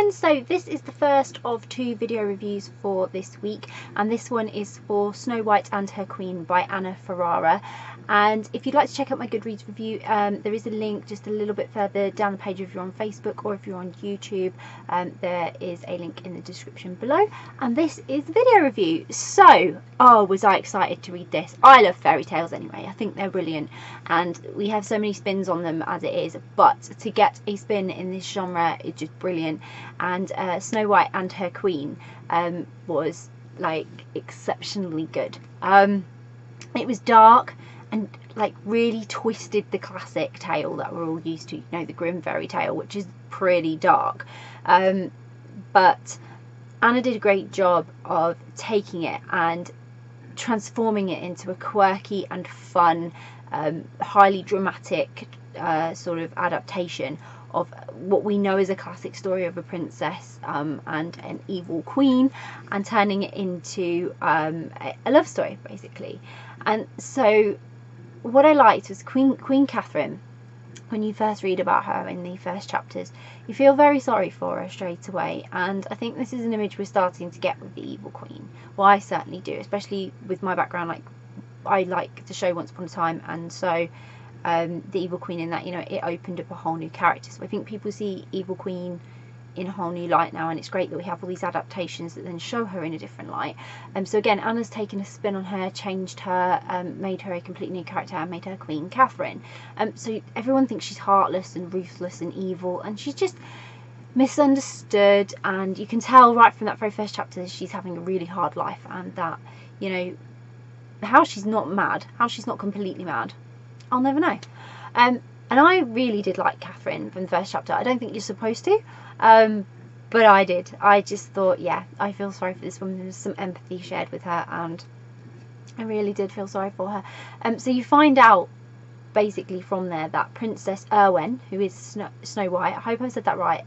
friends, so this is the first of 2 video reviews for this week, and this one is for Snow White and Her Queen by Anna Ferrara. And if you'd like to check out my Goodreads review, there is a link just a little bit further down the page if you're on Facebook, or if you're on YouTube, there is a link in the description below. And this is the video review. So, oh, was I excited to read this. I love fairy tales anyway. I think they're brilliant, and we have so many spins on them as it is, but to get a spin in this genre is just brilliant. And Snow White and Her Queen was like exceptionally good. It was dark and like really twisted the classic tale that we're all used to, you know, the grim fairy tale, which is pretty dark. But Anna did a great job of taking it and transforming it into a quirky and fun, highly dramatic sort of adaptation of what we know as a classic story of a princess and an evil queen, and turning it into a love story basically. And so what I liked was Queen Catherine. When you first read about her in the first chapters, you feel very sorry for her straight away, and I think this is an image we're starting to get with the evil queen. Well, I certainly do, especially with my background. Like, I like the show Once Upon a Time, and so the evil queen in that, you know, it opened up a whole new character. So I think people see evil queen in a whole new light now, and it's great that we have all these adaptations that then show her in a different light. So again, Anna's taken a spin on her, changed her, made her a completely new character, and made her Queen Catherine. So everyone thinks she's heartless and ruthless and evil, and she's just misunderstood, and you can tell right from that very first chapter she's having a really hard life, and that, you know, how she's not mad, how she's not completely mad, I'll never know. And I really did like Catherine from the first chapter. I don't think you're supposed to, but I did. I just thought, yeah, I feel sorry for this woman. There was some empathy shared with her, and I really did feel sorry for her. So you find out basically from there that Princess Erwen, who is Snow White, I hope I said that right,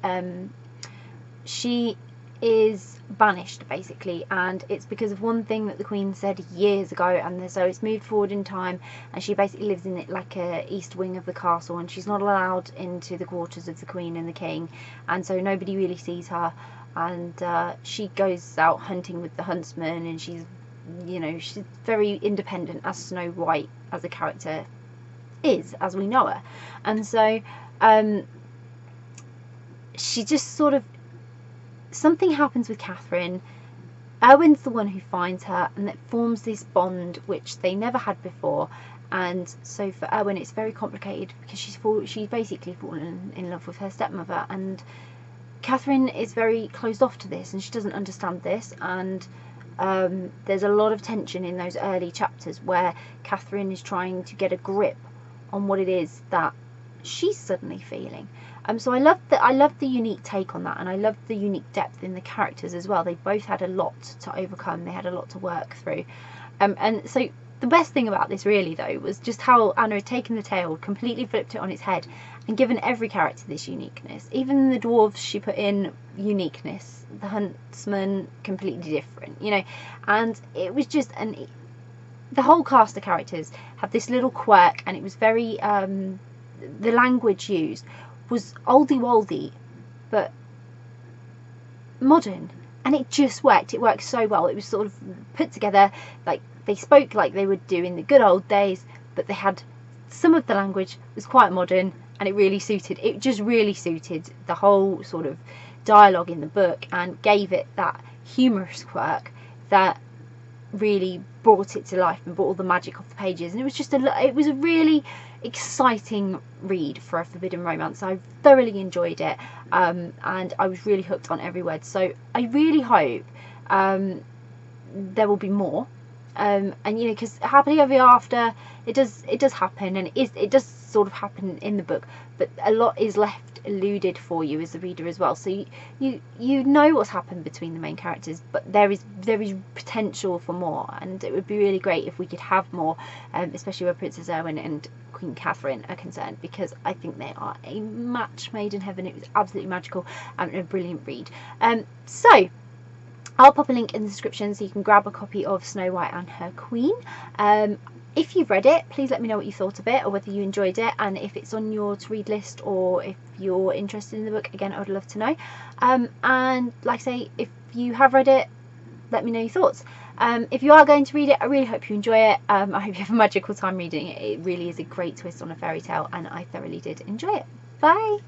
she is banished basically, and it's because of one thing that the Queen said years ago, and so it's moved forward in time, and she basically lives in it like a east wing of the castle, and she's not allowed into the quarters of the Queen and the King, and so nobody really sees her, and she goes out hunting with the huntsman, and she's, you know, she's very independent, as Snow White as a character is, as we know her. And so she just sort of, something happens with Catherine. Erwen's the one who finds her, and that forms this bond which they never had before. And so for Erwen it's very complicated, because she's basically fallen in love with her stepmother, and Catherine is very closed off to this, and she doesn't understand this. And there's a lot of tension in those early chapters where Catherine is trying to get a grip on what it is that she's suddenly feeling. So I loved the unique take on that, and I loved the unique depth in the characters as well. They both had a lot to overcome, they had a lot to work through. And so the best thing about this really though was just how Anna had taken the tale, completely flipped it on its head, and given every character this uniqueness. Even the dwarves, she put in uniqueness, the huntsman completely different, you know, and it was just the whole cast of characters have this little quirk, and it was very the language used was oldie-woldy but modern, and it just worked. It worked so well. It was sort of put together like they spoke like they would do in the good old days, but they had some of the language was quite modern, and it really suited. It just really suited the whole sort of dialogue in the book, and gave it that humorous quirk that really brought it to life and brought all the magic off the pages. And it was just it was a really exciting read for a forbidden romance. I thoroughly enjoyed it, and I was really hooked on every word. So I really hope there will be more, and you know, because happily ever after, it does happen, and it does sort of happen in the book, but a lot is left eluded for you as the reader as well. So you know what's happened between the main characters, but there is potential for more, and it would be really great if we could have more, especially where Princess Erwen and Queen Catherine are concerned, because I think they are a match made in heaven. It was absolutely magical and a brilliant read. So I'll pop a link in the description so you can grab a copy of Snow White and Her Queen. If you've read it, please let me know what you thought of it, or whether you enjoyed it, and if it's on your to read list, or if you're interested in the book. Again, I would love to know. And like I say, if you have read it, let me know your thoughts. If you are going to read it, I really hope you enjoy it. I hope you have a magical time reading it. It really is a great twist on a fairy tale, and I thoroughly did enjoy it. Bye.